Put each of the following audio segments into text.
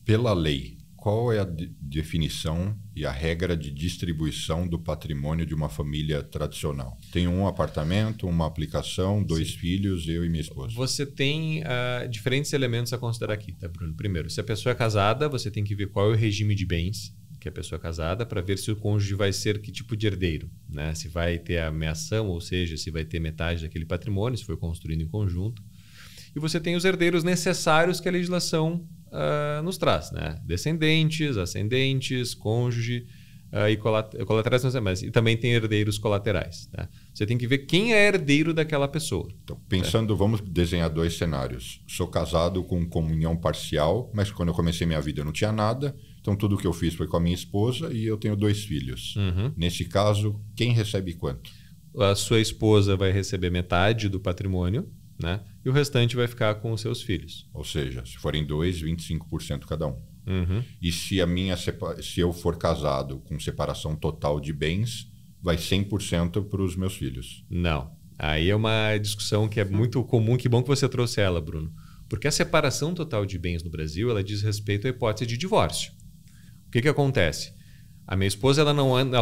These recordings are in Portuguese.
Pela lei, qual é a definição e a regra de distribuição do patrimônio de uma família tradicional? Tenho um apartamento, uma aplicação, 2 filhos, eu e minha esposa. Você tem diferentes elementos a considerar aqui, tá, Bruno? Primeiro, se a pessoa é casada, você tem que ver qual é o regime de bens que a pessoa é casada para ver se o cônjuge vai ser que tipo de herdeiro, né? Se vai ter a meação, ou seja, se vai ter metade daquele patrimônio, se foi construído em conjunto. E você tem os herdeiros necessários que a legislação nos traz, né? Descendentes, ascendentes, cônjuge e colaterais, mas e também tem herdeiros colaterais. Tá? Você tem que ver quem é herdeiro daquela pessoa. Então, pensando, vamos desenhar 2 cenários. Sou casado com comunhão parcial, mas quando eu comecei minha vida eu não tinha nada. Então tudo que eu fiz foi com a minha esposa e eu tenho 2 filhos. Nesse caso, quem recebe quanto? A sua esposa vai receber metade do patrimônio, né? E o restante vai ficar com os seus filhos. Ou seja, se forem 2, 25% cada um. E se eu for casado com separação total de bens, vai 100% para os meus filhos? Não. Aí é uma discussão que é muito comum. Que bom que você trouxe ela, Bruno. Porque a separação total de bens no Brasil, ela diz respeito à hipótese de divórcio. O que acontece? A minha esposa ela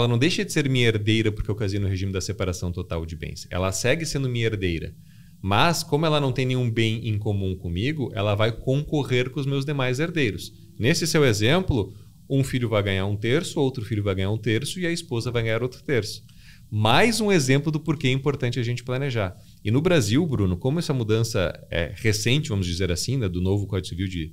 não deixa de ser minha herdeira porque eu casei no regime da separação total de bens. Ela segue sendo minha herdeira. Mas, como ela não tem nenhum bem em comum comigo, ela vai concorrer com os meus demais herdeiros. Nesse seu exemplo, um filho vai ganhar 1/3, outro filho vai ganhar 1/3 e a esposa vai ganhar outro terço. Mais um exemplo do porquê é importante a gente planejar. E no Brasil, Bruno, como essa mudança é recente, vamos dizer assim, né, do novo Código Civil de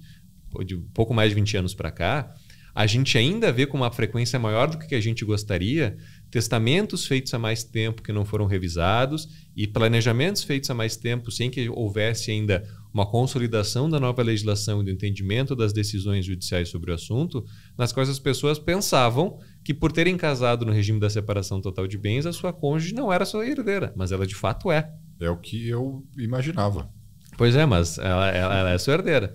pouco mais de 20 anos para cá, a gente ainda vê com uma frequência maior do que a gente gostaria testamentos feitos há mais tempo que não foram revisados e planejamentos feitos há mais tempo sem que houvesse ainda uma consolidação da nova legislação e do entendimento das decisões judiciais sobre o assunto, nas quais as pessoas pensavam que por terem casado no regime da separação total de bens, a sua cônjuge não era sua herdeira, mas ela de fato é. É o que eu imaginava. Pois é, mas ela é sua herdeira.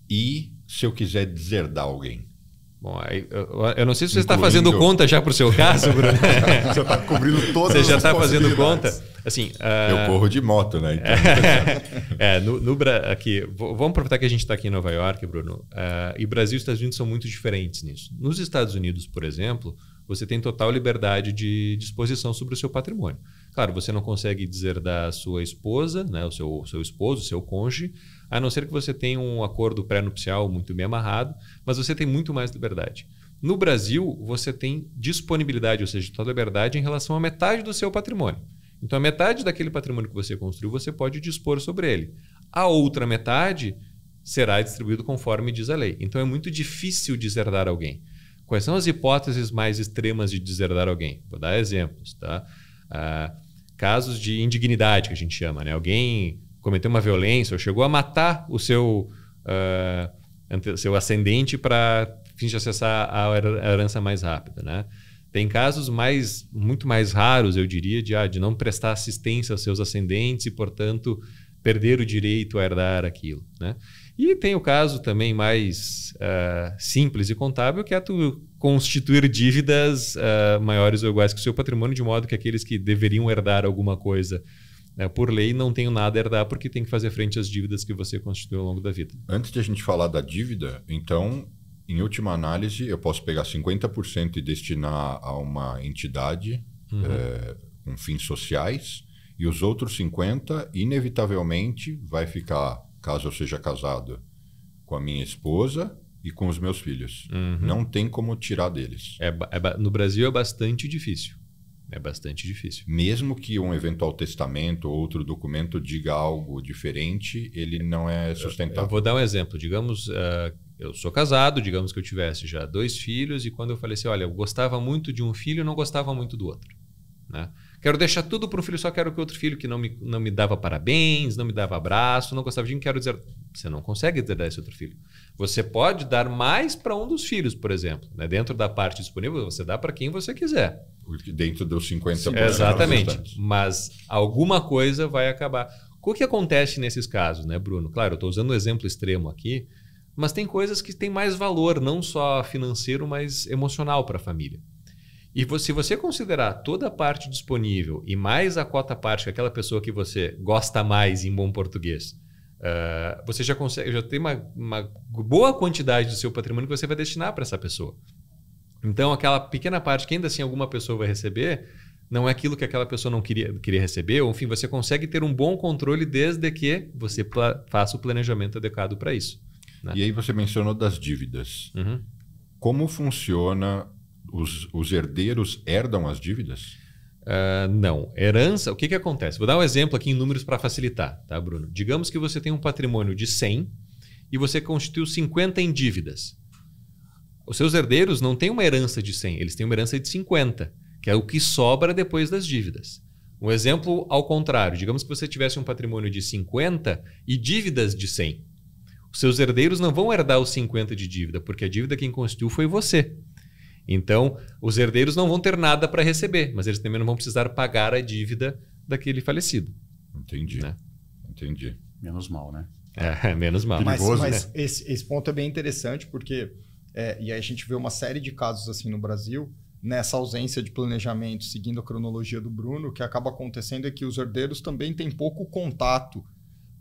E se eu quiser deserdar alguém? Bom, eu não sei se você está fazendo conta já para o seu caso, Bruno. Você está cobrindo todas Você já as está fazendo possibilidades. conta? Assim, eu corro de moto, né? Então, aqui, vamos aproveitar que a gente está aqui em Nova York, Bruno. E Brasil e Estados Unidos são muito diferentes nisso. Nos Estados Unidos, por exemplo, você tem total liberdade de disposição sobre o seu patrimônio. Claro, você não consegue deserdar a sua esposa, né, o seu esposo, o seu cônjuge, a não ser que você tenha um acordo pré-nupcial muito bem amarrado, mas você tem muito mais liberdade. No Brasil, você tem disponibilidade, ou seja, total liberdade em relação à metade do seu patrimônio. Então, a metade daquele patrimônio que você construiu, você pode dispor sobre ele. A outra metade será distribuído conforme diz a lei. Então, é muito difícil deserdar alguém. Quais são as hipóteses mais extremas de deserdar alguém? Vou dar exemplos. Tá? Casos de indignidade, que a gente chama. Né? Alguém cometeu uma violência ou chegou a matar o seu ascendente para fins de acessar a herança mais rápida. Né? Tem casos muito mais raros, eu diria, de não prestar assistência aos seus ascendentes e, portanto, perder o direito a herdar aquilo. Né? E tem o caso também mais simples e contábil, que é tu constituir dívidas maiores ou iguais que o seu patrimônio, de modo que aqueles que deveriam herdar alguma coisa por lei não tenham nada a herdar porque tem que fazer frente às dívidas que você constituiu ao longo da vida. Antes de a gente falar da dívida, então, em última análise, eu posso pegar 50% e destinar a uma entidade com fins sociais e os outros 50%, inevitavelmente, vai ficar, caso eu seja casado, com a minha esposa e com os meus filhos. Não tem como tirar deles. No Brasil é bastante difícil. É bastante difícil. Mesmo que um eventual testamento ou outro documento diga algo diferente, ele não é sustentável. Eu vou dar um exemplo. Digamos, eu sou casado, digamos que eu tivesse já 2 filhos e quando eu falei assim, olha, eu gostava muito de um filho e não gostava muito do outro. Né? Quero deixar tudo para um filho, só quero que outro filho que não me dava parabéns, não me dava abraço, não gostava de mim, quero dizer... Você não consegue deserdar esse outro filho. Você pode dar mais para um dos filhos, por exemplo. Né? Dentro da parte disponível, você dá para quem você quiser. Dentro dos 50%. Exatamente. Mas alguma coisa vai acabar. O que acontece nesses casos, né, Bruno? Claro, eu estou usando um exemplo extremo aqui, mas tem coisas que têm mais valor, não só financeiro, mas emocional para a família. E se você considerar toda a parte disponível e mais a cota parte que aquela pessoa que você gosta mais, em bom português, você já tem uma boa quantidade do seu patrimônio que você vai destinar para essa pessoa. Então, aquela pequena parte que ainda assim alguma pessoa vai receber, não é aquilo que aquela pessoa não queria receber, ou enfim, você consegue ter um bom controle desde que você faça o planejamento adequado para isso. Né? E aí você mencionou das dívidas. Uhum. Como funciona? Os herdeiros herdam as dívidas? Não. Herança, o que acontece? Vou dar um exemplo aqui em números para facilitar, tá, Bruno? Digamos que você tem um patrimônio de 100 e você constituiu 50 em dívidas. Os seus herdeiros não têm uma herança de 100, eles têm uma herança de 50, que é o que sobra depois das dívidas. Um exemplo ao contrário, digamos que você tivesse um patrimônio de 50 e dívidas de 100. Os seus herdeiros não vão herdar os 50 de dívida, porque a dívida quem constituiu foi você. Então, os herdeiros não vão ter nada para receber, mas eles também não vão precisar pagar a dívida daquele falecido. Entendi. Né? Entendi. Menos mal, né? Menos mal. Mas Né? esse ponto é bem interessante, porque e aí a gente vê uma série de casos assim no Brasil, nessa ausência de planejamento, seguindo a cronologia do Bruno, o que acaba acontecendo é que os herdeiros também têm pouco contato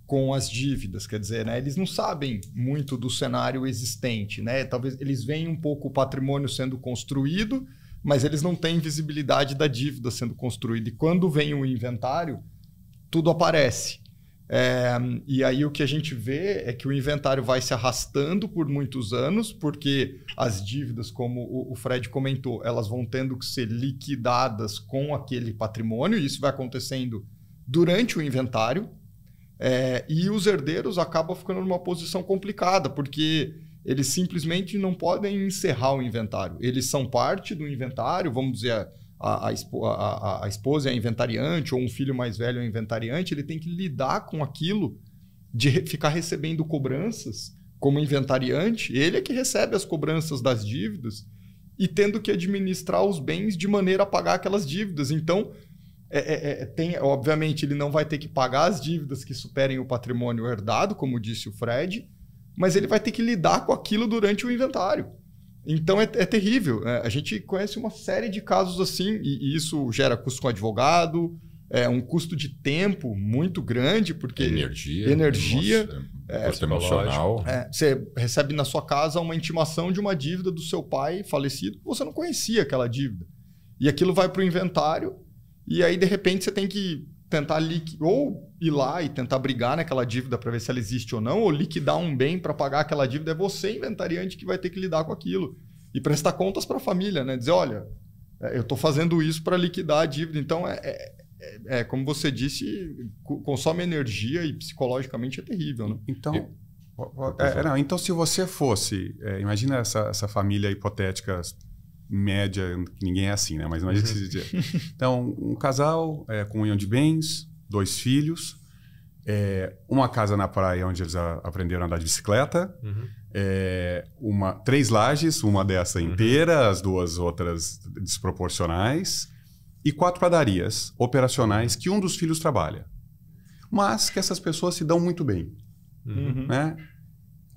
com as dívidas, quer dizer, né, eles não sabem muito do cenário existente, né? Talvez eles veem um pouco o patrimônio sendo construído, mas eles não têm visibilidade da dívida sendo construída. E quando vem o inventário, tudo aparece. E aí o que a gente vê é que o inventário vai se arrastando por muitos anos, porque as dívidas, como o Fred comentou, elas vão tendo que ser liquidadas com aquele patrimônio, e isso vai acontecendo durante o inventário. E os herdeiros acabam ficando numa posição complicada, porque eles simplesmente não podem encerrar o inventário. Eles são parte do inventário, vamos dizer, a esposa é a inventariante, ou um filho mais velho é o inventariante, ele tem que lidar com aquilo de ficar recebendo cobranças como inventariante. Ele é que recebe as cobranças das dívidas e tendo que administrar os bens de maneira a pagar aquelas dívidas. Então, obviamente, ele não vai ter que pagar as dívidas que superem o patrimônio herdado, como disse o Fred, mas ele vai ter que lidar com aquilo durante o inventário. Então é terrível. A gente conhece uma série de casos assim, e isso gera custo com advogado, um custo de tempo muito grande, porque energia custo emocional. Você recebe na sua casa uma intimação de uma dívida do seu pai falecido, você não conhecia aquela dívida. E aquilo vai para o inventário, e aí, de repente, você tem que tentar ou ir lá e tentar brigar naquela dívida para ver se ela existe ou não, ou liquidar um bem para pagar aquela dívida. É você, inventariante, que vai ter que lidar com aquilo. E prestar contas para a família, né? Dizer, olha, eu estou fazendo isso para liquidar a dívida. Então, como você disse, consome energia e psicologicamente é terrível. Né? Então, então, se você fosse... imagina essa família hipotética média, que ninguém é assim, né? Mas imagina que se dizer. Então, um casal com união de bens, 2 filhos, uma casa na praia onde eles aprenderam a andar de bicicleta, 3 lajes, uma dessa inteira, as 2 outras desproporcionais, e 4 padarias operacionais que um dos filhos trabalha. Mas que essas pessoas se dão muito bem. Né?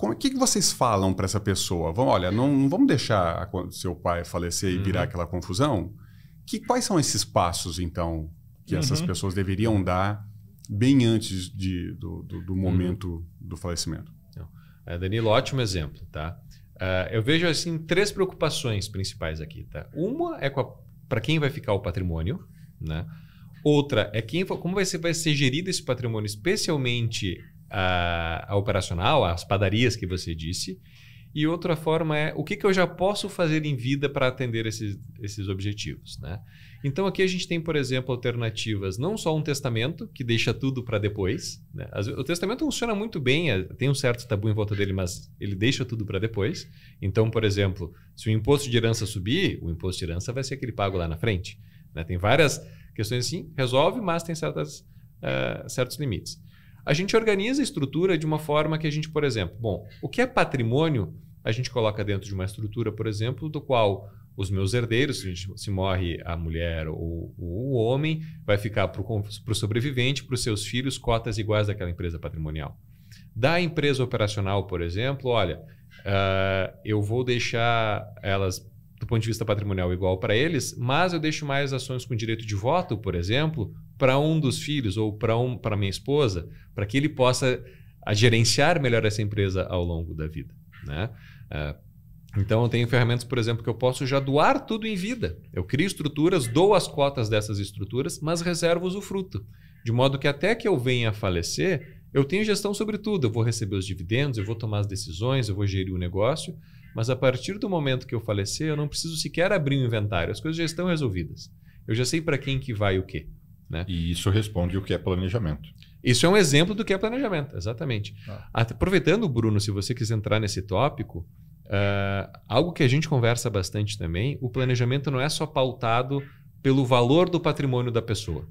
O que vocês falam para essa pessoa? Olha, não vamos deixar seu pai falecer e virar aquela confusão? Quais são esses passos, então, que essas pessoas deveriam dar bem antes do momento do falecimento? Danilo, ótimo exemplo. Tá? Eu vejo assim 3 preocupações principais aqui. Tá? Uma é para quem vai ficar o patrimônio. Né? Outra é como vai ser gerido esse patrimônio, especialmente a operacional, as padarias que você disse. E outra forma é o que eu já posso fazer em vida para atender esses objetivos. Né? Então aqui a gente tem, por exemplo, alternativas, não só um testamento, que deixa tudo para depois. Né? O testamento funciona muito bem, tem um certo tabu em volta dele, mas ele deixa tudo para depois. Então, por exemplo, se o imposto de herança subir, o imposto de herança vai ser aquele pago lá na frente. Né? Tem várias questões assim, resolve, mas tem certos limites. A gente organiza a estrutura de uma forma que a gente, por exemplo, o que é patrimônio, a gente coloca dentro de uma estrutura, por exemplo, do qual os meus herdeiros, se morre a mulher ou o homem, vai ficar para o sobrevivente, para os seus filhos, cotas iguais daquela empresa patrimonial. Da empresa operacional, por exemplo, olha, eu vou deixar elas, do ponto de vista patrimonial, igual para eles, mas eu deixo mais ações com direito de voto, por exemplo, para um dos filhos ou para minha esposa, para que ele possa a gerenciar melhor essa empresa ao longo da vida, né? Então, eu tenho ferramentas, por exemplo, que eu posso já doar tudo em vida. Eu crio estruturas, dou as cotas dessas estruturas, mas reservo o usufruto. De modo que até que eu venha a falecer, eu tenho gestão sobre tudo. Eu vou receber os dividendos, eu vou tomar as decisões, eu vou gerir o negócio. Mas a partir do momento que eu falecer, eu não preciso sequer abrir um inventário. As coisas já estão resolvidas. Eu já sei para quem que vai o quê, né? E isso responde o que é planejamento. Isso é um exemplo do que é planejamento, exatamente. Aproveitando, Bruno, se você quiser entrar nesse tópico, algo que a gente conversa bastante também, o planejamento não é só pautado pelo valor do patrimônio da pessoa.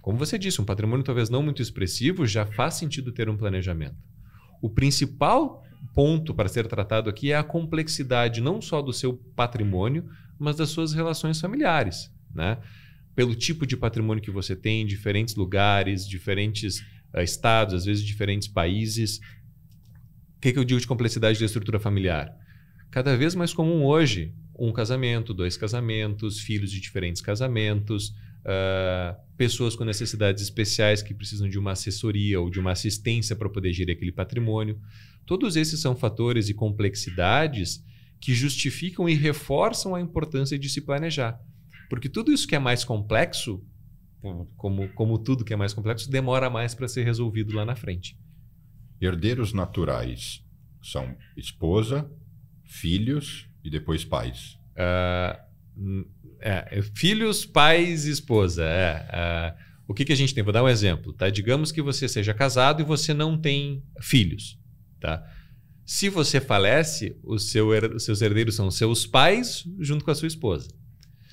Como você disse, um patrimônio talvez não muito expressivo, já faz sentido ter um planejamento. O principal ponto para ser tratado aqui é a complexidade não só do seu patrimônio, mas das suas relações familiares, né? Pelo tipo de patrimônio que você tem, diferentes lugares, diferentes estados, às vezes diferentes países. O que eu digo de complexidade da estrutura familiar? Cada vez mais comum hoje, um casamento, 2 casamentos, filhos de diferentes casamentos, pessoas com necessidades especiais que precisam de uma assessoria ou de uma assistência para poder gerir aquele patrimônio. Todos esses são fatores e complexidades que justificam e reforçam a importância de se planejar. Porque tudo isso que é mais complexo, como tudo que é mais complexo, demora mais para ser resolvido lá na frente. Herdeiros naturais são esposa, filhos e depois pais. Filhos, pais e esposa. O que a gente tem? Vou dar um exemplo. Tá? Digamos que você seja casado e você não tem filhos. Tá? Se você falece, os seus herdeiros são seus pais junto com a sua esposa.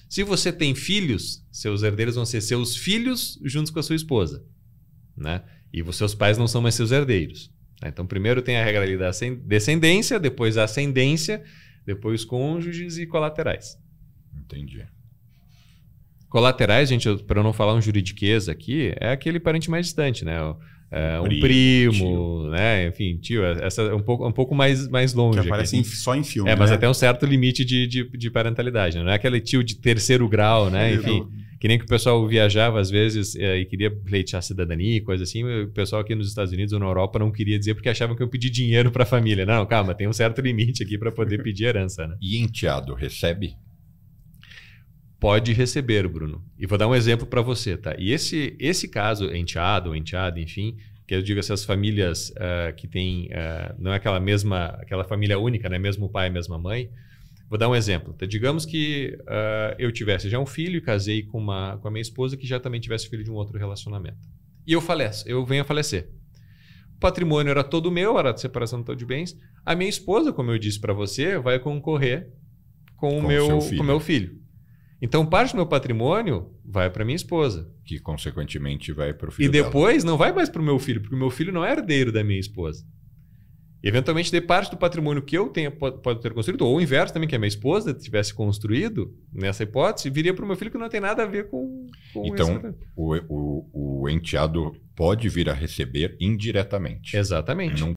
Se você tem filhos, seus herdeiros vão ser seus filhos junto com a sua esposa, né? E os seus pais não são mais seus herdeiros. Então, primeiro tem a regra ali da descendência, depois a ascendência, depois cônjuges e colaterais. Entendi. Colaterais, gente, para eu não falar um juridiquês aqui, é aquele parente mais distante, né? Um primo, né? Enfim, tio, essa é um pouco mais longe. Que aparece só em filme. Mas né? até um certo limite de parentalidade, né? Não é aquele tio de terceiro grau, né? Enfim, que nem que o pessoal viajava às vezes e queria pleitear cidadania e coisa assim. O pessoal aqui nos Estados Unidos ou na Europa não queria dizer porque achavam que eu pedi dinheiro para a família. Não, calma, tem um certo limite aqui para poder pedir herança, né? E enteado recebe? Pode receber, Bruno. E vou dar um exemplo para você, tá? E esse caso, enteado ou enteada, enfim, que eu digo essas famílias que tem, não é aquela família única, né? Mesmo pai, mesma mãe. Vou dar um exemplo. Tá? Digamos que eu tivesse já um filho e casei com a minha esposa que já também tivesse filho de um outro relacionamento. E eu venho a falecer. O patrimônio era todo meu, era de separação total de bens. A minha esposa, como eu disse para você, vai concorrer com o meu filho. Então, parte do meu patrimônio vai para minha esposa. Que, consequentemente, vai para o filho E depois não vai mais para o meu filho, porque o meu filho não é herdeiro da minha esposa. E, eventualmente, de parte do patrimônio que eu tenho pode ter construído, ou o inverso também, que a minha esposa tivesse construído, nessa hipótese, viria para o meu filho que não tem nada a ver com então, esse... o enteado pode vir a receber indiretamente. Exatamente. Não